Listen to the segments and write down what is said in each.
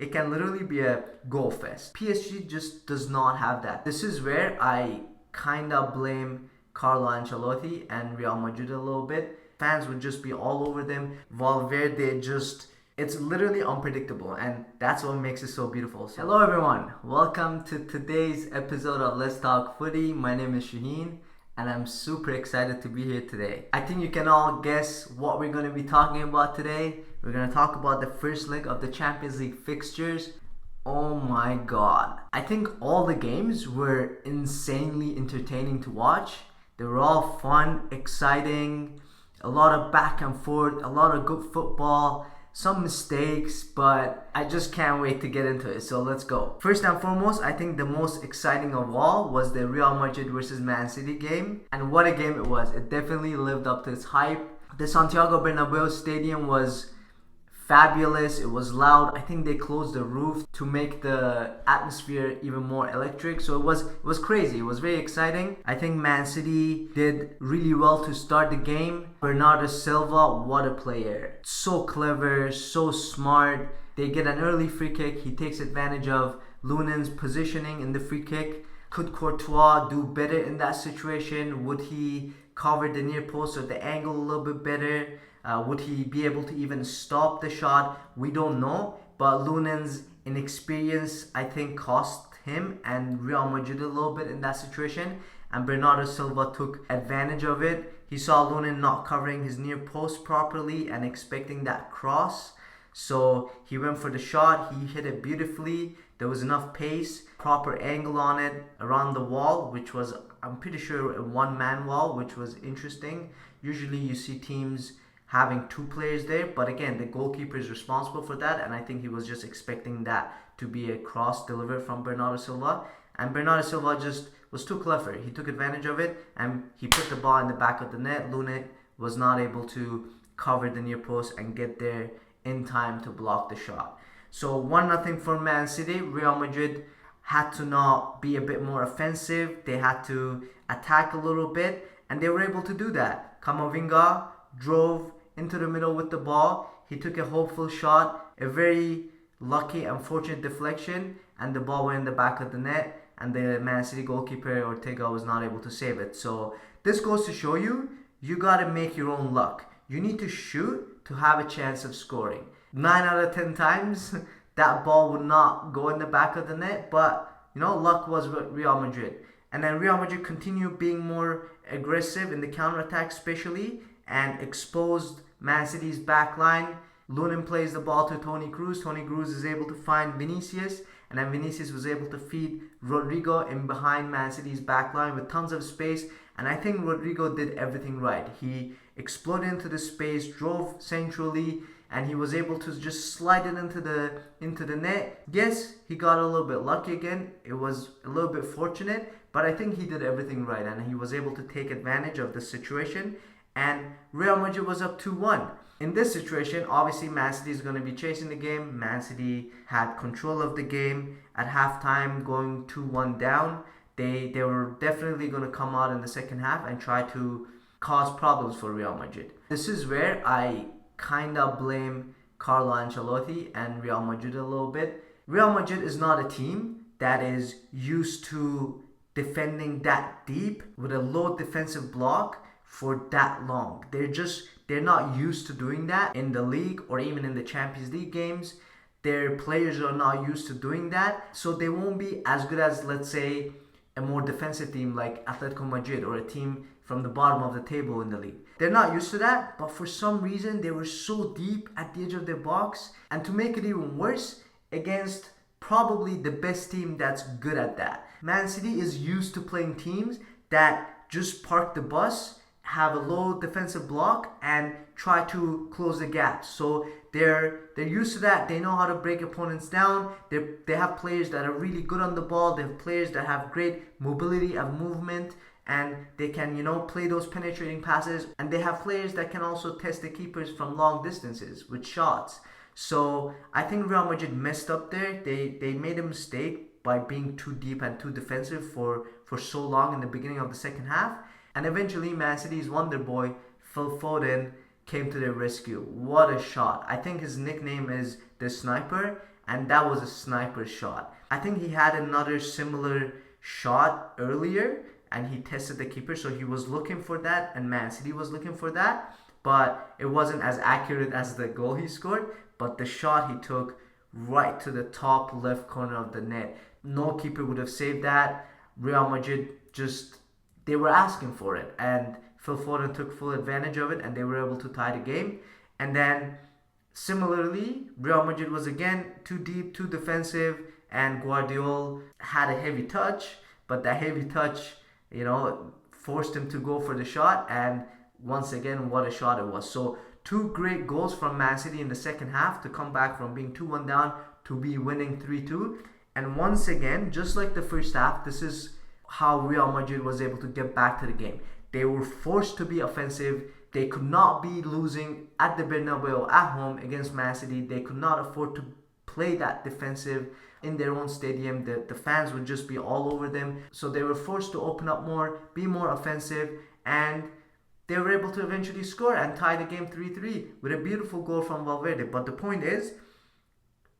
It can literally be a goal fest. PSG just does not have that. This is where I kind of blame Carlo Ancelotti and Real Madrid a little bit. Fans would just be all over them. Valverde it's literally unpredictable, and that's what makes it so beautiful. So, hello everyone, welcome to today's episode of Let's Talk Footy. My name is Shaheen, and I'm super excited to be here today. I think you can all guess what we're going to be talking about today. We're going to talk about the first leg of the Champions League fixtures. Oh my god. I think all the games were insanely entertaining to watch. They were all fun, exciting, a lot of back and forth, a lot of good football, some mistakes, but I just can't wait to get into it. So let's go. First and foremost, I think the most exciting of all was the Real Madrid versus Man City game. And what a game it was. It definitely lived up to its hype. The Santiago Bernabeu stadium was fabulous. It was loud. I think they closed the roof to make the atmosphere even more electric. So it was crazy. It was very exciting. I think Man City did really well to start the game. Bernardo Silva, what a player. So clever, so smart. They get an early free kick. He takes advantage of Lunen's positioning in the free kick. Could Courtois do better in that situation? Would he cover the near post or the angle a little bit better? Would he be able to even stop the shot? We don't know. But Lunen's inexperience, I think, cost him and Real Madrid a little bit in that situation. And Bernardo Silva took advantage of it. He saw Lunen not covering his near post properly and expecting that cross. So he went for the shot. He hit it beautifully. There was enough pace, proper angle on it around the wall, which was, I'm pretty sure, a one-man wall, which was interesting. Usually you see teams having two players there, but again, the goalkeeper is responsible for that, and I think he was just expecting that to be a cross delivered from Bernardo Silva, and Bernardo Silva just was too clever. He took advantage of it, and he put the ball in the back of the net. Lune was not able to cover the near post and get there in time to block the shot. So 1-0 for Man City. Real Madrid had to not be a bit more offensive. They had to attack a little bit, and they were able to do that. Camavinga drove into the middle with the ball. He took a hopeful shot, a very lucky and fortunate deflection, and the ball went in the back of the net, and the Man City goalkeeper Ortega was not able to save it. So this goes to show you gotta make your own luck. You need to shoot to have a chance of scoring. 9 out of 10 times that ball would not go in the back of the net, but luck was with Real Madrid. And then Real Madrid continued being more aggressive in the counter-attack especially, and exposed Man City's back line. Lunen plays the ball to Toni Kroos. Toni Kroos is able to find Vinicius, and then Vinicius was able to feed Rodrigo in behind Man City's back line with tons of space. And I think Rodrigo did everything right. He exploded into the space, drove centrally, and he was able to just slide it into the net. Yes, he got a little bit lucky again. It was a little bit fortunate, but I think he did everything right, and he was able to take advantage of the situation. And Real Madrid was up 2-1. In this situation, obviously Man City is going to be chasing the game. Man City had control of the game at halftime, going 2-1 down. They were definitely going to come out in the second half and try to cause problems for Real Madrid. This is where I kind of blame Carlo Ancelotti and Real Madrid a little bit. Real Madrid is not a team that is used to defending that deep with a low defensive block for that long. They're not used to doing that in the league or even in the Champions League games. Their players are not used to doing that, so they won't be as good as, let's say, a more defensive team like Atletico Madrid or a team from the bottom of the table in the league. They're not used to that, but for some reason they were so deep at the edge of their box, and to make it even worse, against probably the best team that's good at that. Man City is used to playing teams that just park the bus, have a low defensive block, and try to close the gap. So they're used to that. They know how to break opponents down. They have players that are really good on the ball. They have players that have great mobility and movement, and they can play those penetrating passes. And they have players that can also test the keepers from long distances with shots. So I think Real Madrid messed up there. They made a mistake by being too deep and too defensive for so long in the beginning of the second half. And eventually Man City's wonder boy Phil Foden came to their rescue. What a shot. I think his nickname is the Sniper, and that was a sniper shot. I think he had another similar shot earlier and he tested the keeper, so he was looking for that and Man City was looking for that, but it wasn't as accurate as the goal he scored. But the shot he took right to the top left corner of the net, no keeper would have saved that. Real Madrid just, they were asking for it, and Phil Foden took full advantage of it and they were able to tie the game. And then similarly, Real Madrid was again too deep, too defensive, and Guardiola had a heavy touch, but that heavy touch, forced him to go for the shot, and once again, what a shot it was. So two great goals from Man City in the second half to come back from being 2-1 down to be winning 3-2. And once again, just like the first half, this is how Real Madrid was able to get back to the game. They were forced to be offensive. They could not be losing at the Bernabeu at home against Man City. They could not afford to play that defensive in their own stadium. The fans would just be all over them. So they were forced to open up more, be more offensive, and they were able to eventually score and tie the game 3-3 with a beautiful goal from Valverde. But the point is,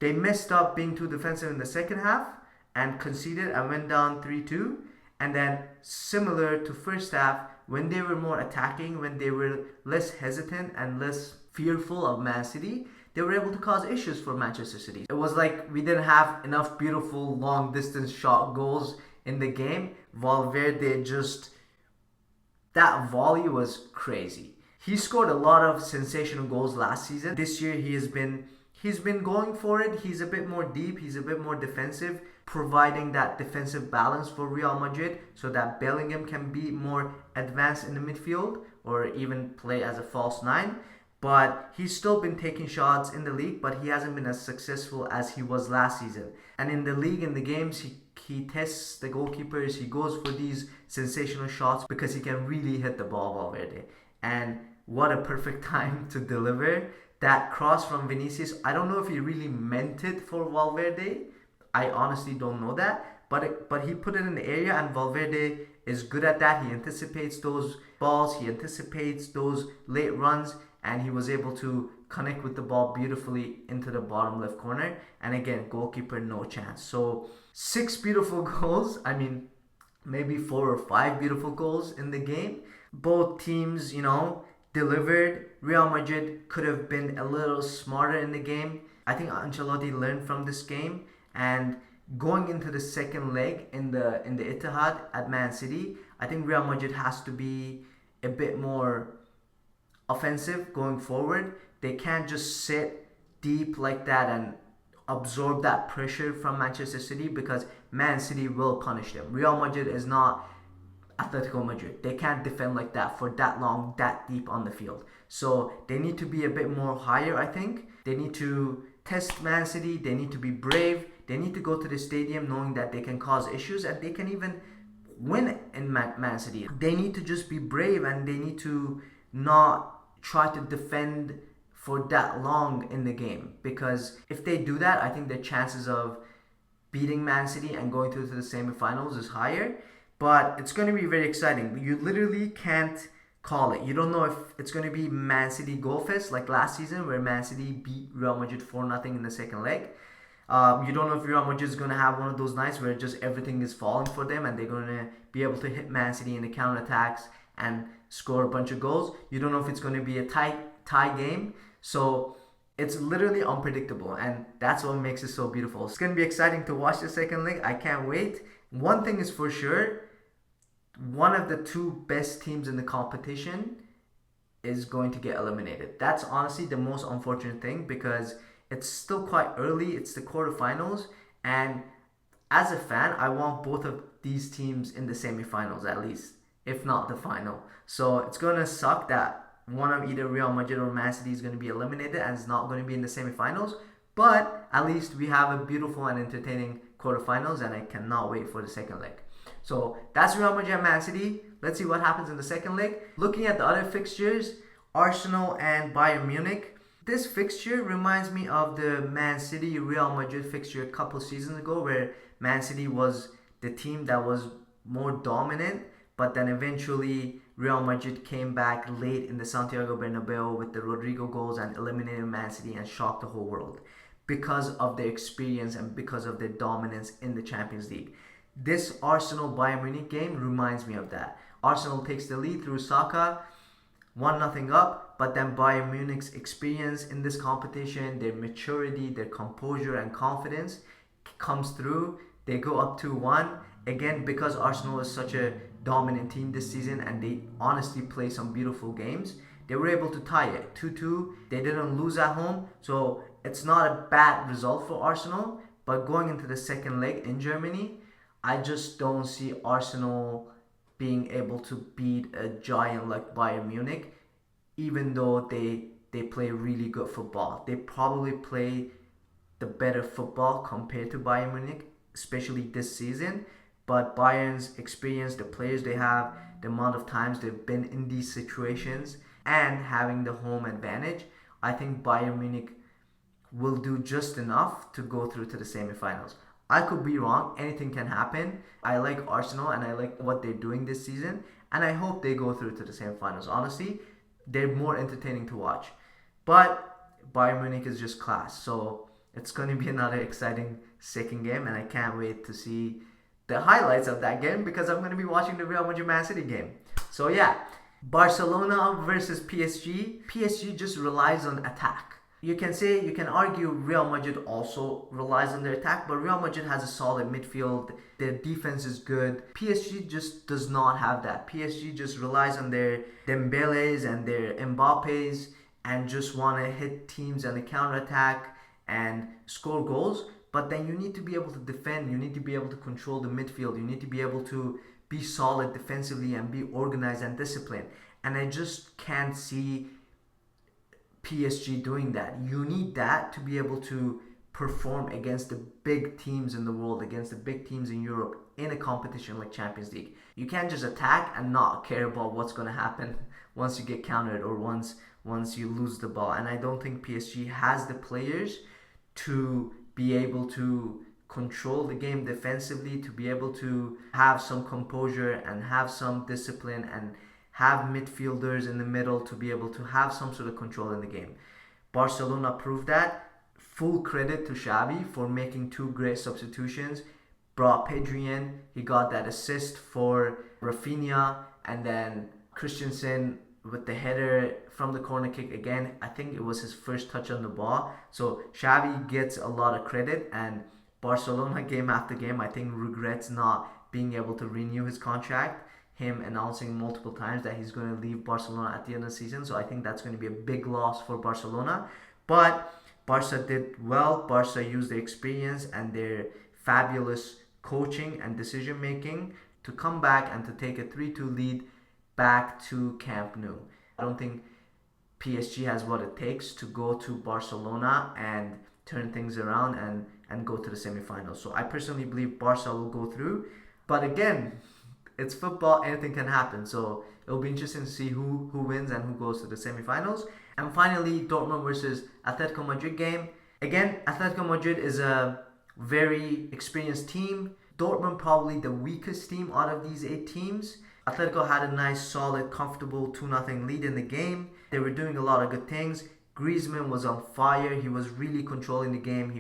they messed up being too defensive in the second half and conceded and went down 3-2. And then similar to first half, when they were more attacking, when they were less hesitant and less fearful of Man City, they were able to cause issues for Manchester City. It was like we didn't have enough beautiful long distance shot goals in the game. Valverde just, that volley was crazy. He scored a lot of sensational goals last season. This year he's been going for it. He's a bit more deep, he's a bit more defensive, providing that defensive balance for Real Madrid so that Bellingham can be more advanced in the midfield or even play as a false nine. But he's still been taking shots in the league, but he hasn't been as successful as he was last season. And in the league, in the games, he tests the goalkeepers, he goes for these sensational shots because he can really hit the ball, Valverde. And what a perfect time to deliver that cross from Vinicius. I don't know if he really meant it for Valverde. I honestly don't know that. But he put it in the area, and Valverde is good at that. He anticipates those balls, he anticipates those late runs, and he was able to connect with the ball beautifully into the bottom left corner. And again, goalkeeper, no chance. So 6 beautiful goals. I mean, maybe 4 or 5 beautiful goals in the game. Both teams, delivered. Real Madrid could have been a little smarter in the game. I think Ancelotti learned from this game, and going into the second leg in the Etihad at Man City, I think Real Madrid has to be a bit more offensive going forward. They can't just sit deep like that and absorb that pressure from Manchester City, because Man City will punish them. Real Madrid is not Atletico Madrid. They can't defend like that for that long, that deep on the field. So they need to be a bit more higher, I think. They need to test Man City. They need to be brave. They need to go to the stadium knowing that they can cause issues and they can even win in Man City. They need to just be brave, and they need to not try to defend for that long in the game, because if they do that, I think the chances of beating Man City and going through to the semifinals is higher. But it's going to be very exciting. You literally can't call it. You don't know if it's going to be Man City goal fest like last season, where Man City beat Real Madrid 4-0 in the second leg. You don't know if Real Madrid is going to have one of those nights where just everything is falling for them and they're going to be able to hit Man City in the counterattacks and score a bunch of goals. You don't know if it's going to be a tie game. So it's literally unpredictable, and that's what makes it so beautiful. It's going to be exciting to watch the second leg. I can't wait. One thing is for sure, one of the 2 best teams in the competition is going to get eliminated. That's honestly the most unfortunate thing, because it's still quite early. It's the quarterfinals, and as a fan, I want both of these teams in the semifinals at least, if not the final. So it's going to suck that one of either Real Madrid or Man City is going to be eliminated and it's not going to be in the semifinals. But at least we have a beautiful and entertaining quarterfinals, and I cannot wait for the second leg. So that's Real Madrid and Man City. Let's see what happens in the second leg. Looking at the other fixtures, Arsenal and Bayern Munich. This fixture reminds me of the Man City Real Madrid fixture a couple seasons ago, where Man City was the team that was more dominant, but then eventually Real Madrid came back late in the Santiago Bernabeu with the Rodrigo goals and eliminated Man City and shocked the whole world. because of their experience and because of their dominance in the Champions League. This Arsenal Bayern Munich game reminds me of that. Arsenal takes the lead through Saka, 1-0 up, but then Bayern Munich's experience in this competition, their maturity, their composure and confidence comes through. They go up 2-1. Again, because Arsenal is such a dominant team this season and they honestly play some beautiful games, they were able to tie it 2-2. They didn't lose at home, so it's not a bad result for Arsenal. But going into the second leg in Germany, I just don't see Arsenal being able to beat a giant like Bayern Munich, even though they play really good football. They probably play the better football compared to Bayern Munich, especially this season. But Bayern's experience, the players they have, the amount of times they've been in these situations, and having the home advantage, I think Bayern Munich will do just enough to go through to the semifinals. I could be wrong. Anything can happen. I like Arsenal and I like what they're doing this season, and I hope they go through to the semifinals. Honestly, they're more entertaining to watch. But Bayern Munich is just class. So it's going to be another exciting second game, and I can't wait to see the highlights of that game because I'm going to be watching the Real Madrid Man City game. So yeah, Barcelona versus PSG. PSG just relies on attack. You can argue Real Madrid also relies on their attack, but Real Madrid has a solid midfield. Their defense is good. PSG just does not have that. PSG just relies on their Dembeles and their Mbappes and just want to hit teams on the counter-attack and score goals. But then you need to be able to defend. You need to be able to control the midfield. You need to be able to be solid defensively and be organized and disciplined. And I just can't see PSG doing that. You need that to be able to perform against the big teams in the world, against the big teams in Europe in a competition like Champions League. You can't just attack and not care about what's going to happen once you get countered or once you lose the ball. And I don't think PSG has the players to be able to control the game defensively, to be able to have some composure and have some discipline and have midfielders in the middle to be able to have some sort of control in the game. Barcelona proved that. Full credit to Xavi for making two great substitutions. Brought Pedri in. He got that assist for Rafinha, and then Christensen with the header from the corner kick again. I think it was his first touch on the ball. So Xavi gets a lot of credit, and Barcelona game after game I think regrets not being able to renew his contract. Him announcing multiple times that he's going to leave Barcelona at the end of the season. So I think that's going to be a big loss for Barcelona. But Barca did well. Barca used their experience and their fabulous coaching and decision making to come back and to take a 3-2 lead back to Camp Nou. I don't think PSG has what it takes to go to Barcelona and turn things around and go to the semifinals. So I personally believe Barca will go through. But again, it's football, anything can happen. So it'll be interesting to see who wins and who goes to the semifinals. And finally, Dortmund versus Atletico Madrid game. Again, Atletico Madrid is a very experienced team. Dortmund probably the weakest team out of these 8 teams. Atletico had a nice, solid, comfortable 2-0 lead in the game. They were doing a lot of good things. Griezmann was on fire. He was really controlling the game.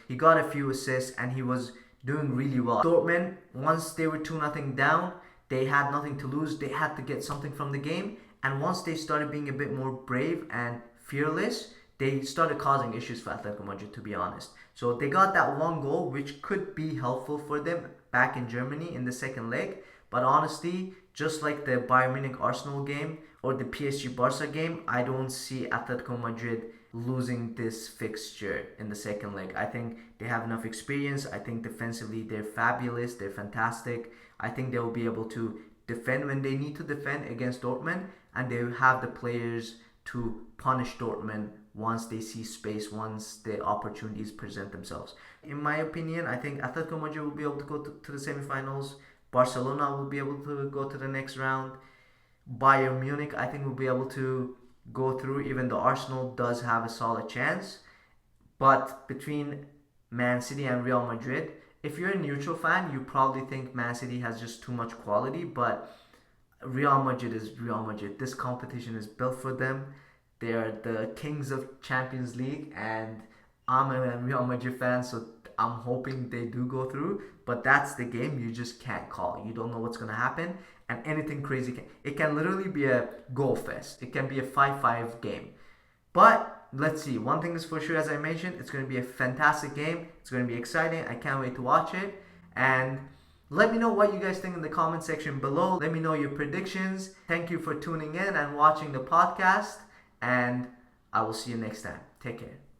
He got a few assists and he was doing really well. Dortmund, once they were 2-0 down, they had nothing to lose. They had to get something from the game. And once they started being a bit more brave and fearless, they started causing issues for Atletico Madrid, to be honest. So they got that one goal, which could be helpful for them back in Germany in the second leg. But honestly, just like the Bayern Munich Arsenal game or the PSG Barca game, I don't see Atletico Madrid losing this fixture in the second leg. I think they have enough experience. I think defensively they're fabulous. They're fantastic. I think they will be able to defend when they need to defend against Dortmund, and they will have the players to punish Dortmund once they see space, once the opportunities present themselves. In my opinion, I think Atletico Madrid will be able to go to the semifinals. Barcelona will be able to go to the next round. Bayern Munich, I think, will be able to go through, even though Arsenal does have a solid chance. But between Man City and Real Madrid, if you're a neutral fan, you probably think Man City has just too much quality, but Real Madrid is Real Madrid. This competition is built for them. They are the kings of Champions League, and I'm a Real Madrid fan, so I'm hoping they do go through. But that's the game you just can't call. You don't know what's gonna happen, and anything crazy can. It can literally be a goal fest. It can be a 5-5 game. But let's see. One thing is for sure, as I mentioned, it's going to be a fantastic game. It's going to be exciting. I can't wait to watch it. And let me know what you guys think in the comment section below. Let me know your predictions. Thank you for tuning in and watching the podcast. And I will see you next time. Take care.